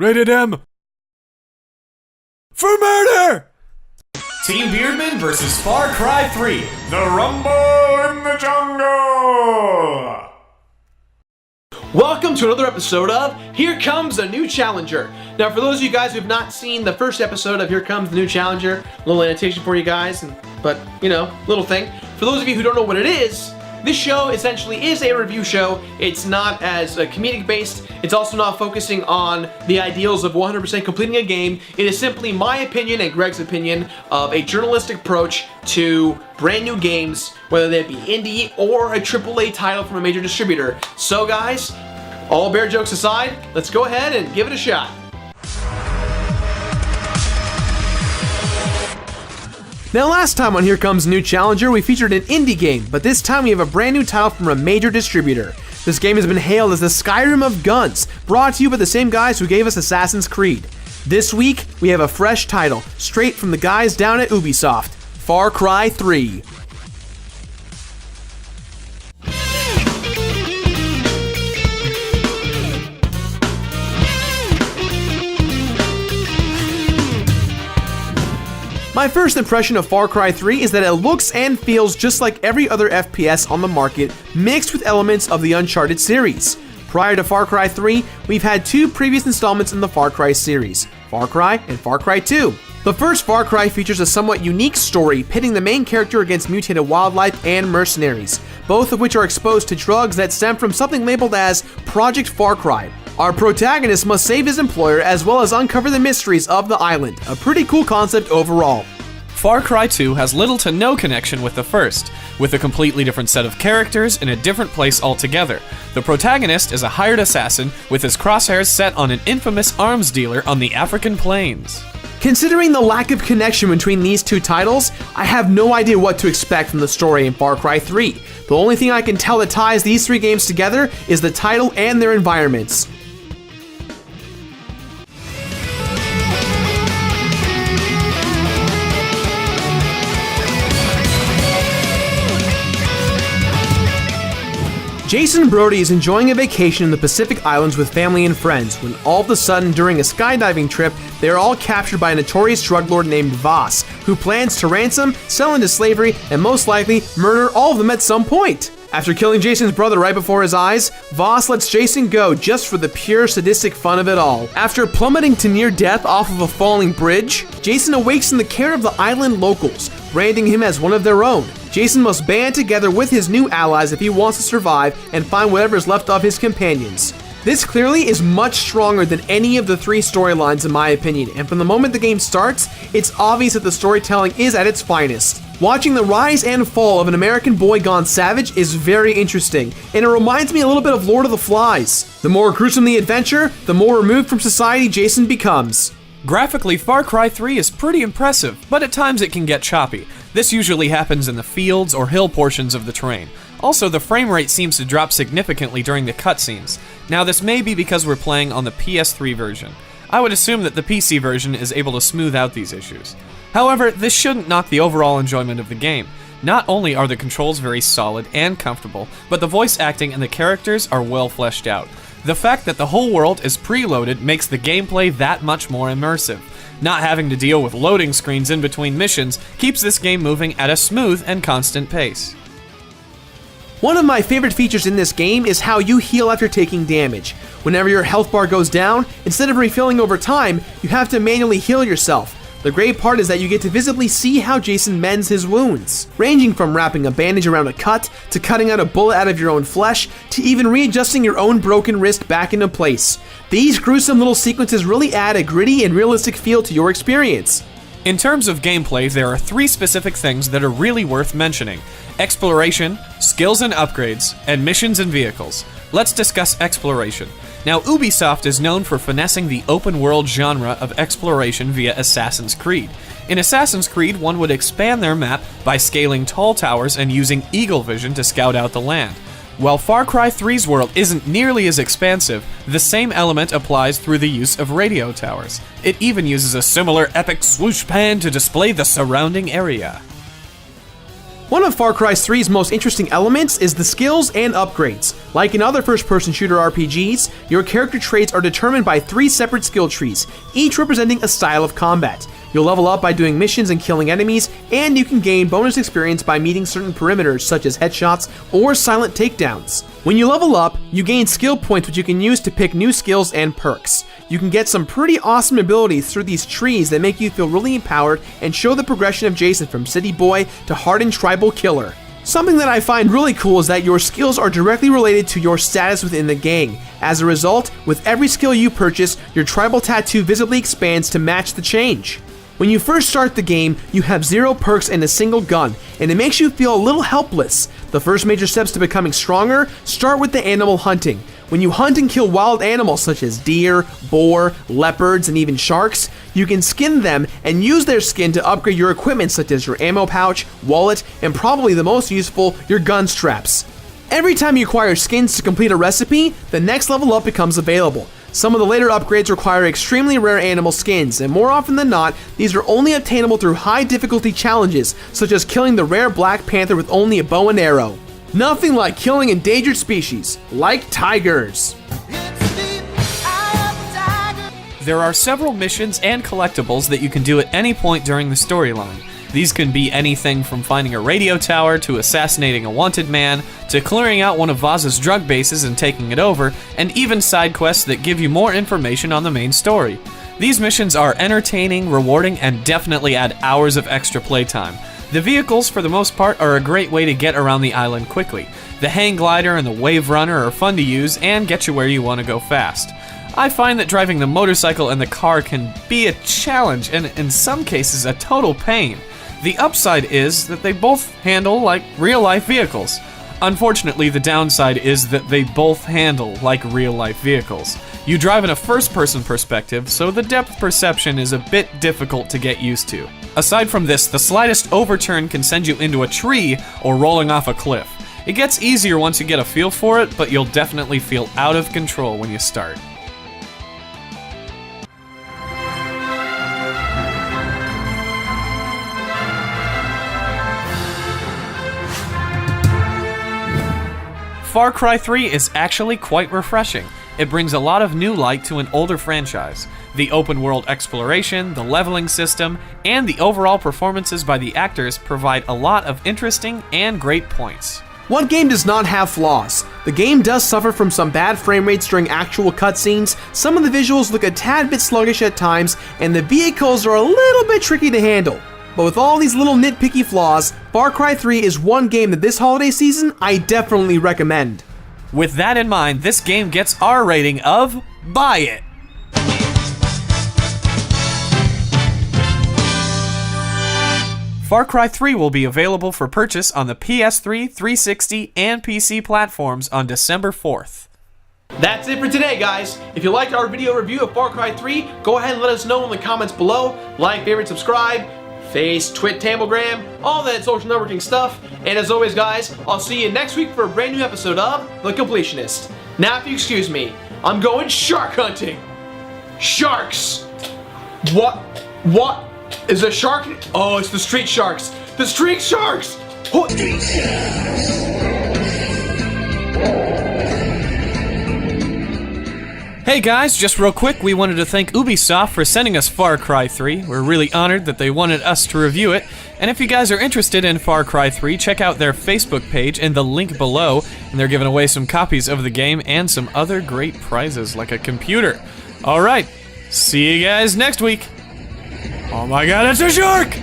Rated M. For murder! Team Beardman versus Far Cry 3. The Rumble in the Jungle! Welcome to another episode of Here Comes the New Challenger. Now, for those of you guys who have not seen the first episode of Here Comes the New Challenger, a little annotation for you guys, but, little thing. For those of you who don't know what it is, this show essentially is a review show. It's not as comedic based. It's also not focusing on the ideals of 100% completing a game. It is simply my opinion and Greg's opinion of a journalistic approach to brand new games, whether they be indie or a AAA title from a major distributor. So guys, all bear jokes aside, let's go ahead and give it a shot. Now last time on Here Comes New Challenger, we featured an indie game, but this time we have a brand new title from a major distributor. This game has been hailed as the Skyrim of guns, brought to you by the same guys who gave us Assassin's Creed. This week, we have a fresh title, straight from the guys down at Ubisoft, Far Cry 3. My first impression of Far Cry 3 is that it looks and feels just like every other FPS on the market, mixed with elements of the Uncharted series. Prior to Far Cry 3, we've had two previous installments in the Far Cry series, Far Cry and Far Cry 2. The first Far Cry features a somewhat unique story pitting the main character against mutated wildlife and mercenaries, both of which are exposed to drugs that stem from something labeled as Project Far Cry. Our protagonist must save his employer as well as uncover the mysteries of the island, a pretty cool concept overall. Far Cry 2 has little to no connection with the first, with a completely different set of characters in a different place altogether. The protagonist is a hired assassin with his crosshairs set on an infamous arms dealer on the African plains. Considering the lack of connection between these two titles, I have no idea what to expect from the story in Far Cry 3. The only thing I can tell that ties these three games together is the title and their environments. Jason Brody is enjoying a vacation in the Pacific Islands with family and friends when all of a sudden during a skydiving trip, they are all captured by a notorious drug lord named Voss, who plans to ransom, sell into slavery, and most likely murder all of them at some point. After killing Jason's brother right before his eyes, Voss lets Jason go just for the pure sadistic fun of it all. After plummeting to near death off of a falling bridge, Jason awakes in the care of the island locals, branding him as one of their own. Jason must band together with his new allies if he wants to survive and find whatever is left of his companions. This clearly is much stronger than any of the three storylines in my opinion, and from the moment the game starts, it's obvious that the storytelling is at its finest. Watching the rise and fall of an American boy gone savage is very interesting, and it reminds me a little bit of Lord of the Flies. The more gruesome the adventure, the more removed from society Jason becomes. Graphically, Far Cry 3 is pretty impressive, but at times it can get choppy. This usually happens in the fields or hill portions of the terrain. Also, the frame rate seems to drop significantly during the cutscenes. Now, this may be because we're playing on the PS3 version. I would assume that the PC version is able to smooth out these issues. However, this shouldn't knock the overall enjoyment of the game. Not only are the controls very solid and comfortable, but the voice acting and the characters are well fleshed out. The fact that the whole world is preloaded makes the gameplay that much more immersive. Not having to deal with loading screens in between missions keeps this game moving at a smooth and constant pace. One of my favorite features in this game is how you heal after taking damage. Whenever your health bar goes down, instead of refilling over time, you have to manually heal yourself. The great part is that you get to visibly see how Jason mends his wounds, ranging from wrapping a bandage around a cut, to cutting out a bullet out of your own flesh, to even readjusting your own broken wrist back into place. These gruesome little sequences really add a gritty and realistic feel to your experience. In terms of gameplay, there are three specific things that are really worth mentioning: exploration, skills and upgrades, and missions and vehicles. Let's discuss exploration. Now, Ubisoft is known for finessing the open-world genre of exploration via Assassin's Creed. In Assassin's Creed, one would expand their map by scaling tall towers and using eagle vision to scout out the land. While Far Cry 3's world isn't nearly as expansive, the same element applies through the use of radio towers. It even uses a similar epic swoosh pan to display the surrounding area. One of Far Cry 3's most interesting elements is the skills and upgrades. Like in other first-person shooter RPGs, your character traits are determined by 3 separate skill trees, each representing a style of combat. You'll level up by doing missions and killing enemies, and you can gain bonus experience by meeting certain perimeters such as headshots or silent takedowns. When you level up, you gain skill points which you can use to pick new skills and perks. You can get some pretty awesome abilities through these trees that make you feel really empowered and show the progression of Jason from city boy to hardened tribal killer. Something that I find really cool is that your skills are directly related to your status within the gang. As a result, with every skill you purchase, your tribal tattoo visibly expands to match the change. When you first start the game, you have 0 perks and a single gun, and it makes you feel a little helpless. The first major steps to becoming stronger start with the animal hunting. When you hunt and kill wild animals such as deer, boar, leopards, and even sharks, you can skin them and use their skin to upgrade your equipment such as your ammo pouch, wallet, and probably the most useful, your gun straps. Every time you acquire skins to complete a recipe, the next level up becomes available. Some of the later upgrades require extremely rare animal skins, and more often than not, these are only obtainable through high difficulty challenges, such as killing the rare black panther with only a bow and arrow. Nothing like killing endangered species, like tigers. There are several missions and collectibles that you can do at any point during the storyline. These can be anything from finding a radio tower to assassinating a wanted man, to clearing out one of Vaz's drug bases and taking it over, and even side quests that give you more information on the main story. These missions are entertaining, rewarding, and definitely add hours of extra playtime. The vehicles, for the most part, are a great way to get around the island quickly. The hang glider and the wave runner are fun to use and get you where you want to go fast. I find that driving the motorcycle and the car can be a challenge and in some cases a total pain. The upside is that they both handle like real-life vehicles. Unfortunately, the downside is that they both handle like real-life vehicles. You drive in a first-person perspective, so the depth perception is a bit difficult to get used to. Aside from this, the slightest overturn can send you into a tree or rolling off a cliff. It gets easier once you get a feel for it, but you'll definitely feel out of control when you start. Far Cry 3 is actually quite refreshing. It brings a lot of new light to an older franchise. The open world exploration, the leveling system, and the overall performances by the actors provide a lot of interesting and great points. What game does not have flaws? The game does suffer from some bad frame rates during actual cutscenes, some of the visuals look a tad bit sluggish at times, and the vehicles are a little bit tricky to handle. But with all these little nitpicky flaws, Far Cry 3 is one game that this holiday season I definitely recommend. With that in mind, this game gets our rating of Buy It. Far Cry 3 will be available for purchase on the PS3, 360, and PC platforms on December 4th. That's it for today, guys. If you liked our video review of Far Cry 3, go ahead and let us know in the comments below. Like, favorite, subscribe, Face, Twit, Tamblegram, all that social networking stuff. And as always, guys, I'll see you next week for a brand new episode of The Completionist. Now, if you excuse me, I'm going shark hunting. Sharks! What? Is a shark? Oh, it's the street sharks. The street sharks! Street sharks! Hey guys, just real quick, we wanted to thank Ubisoft for sending us Far Cry 3. We're really honored that they wanted us to review it. And if you guys are interested in Far Cry 3, check out their Facebook page in the link below. And they're giving away some copies of the game and some other great prizes like a computer. Alright, see you guys next week. Oh my god, it's a shark!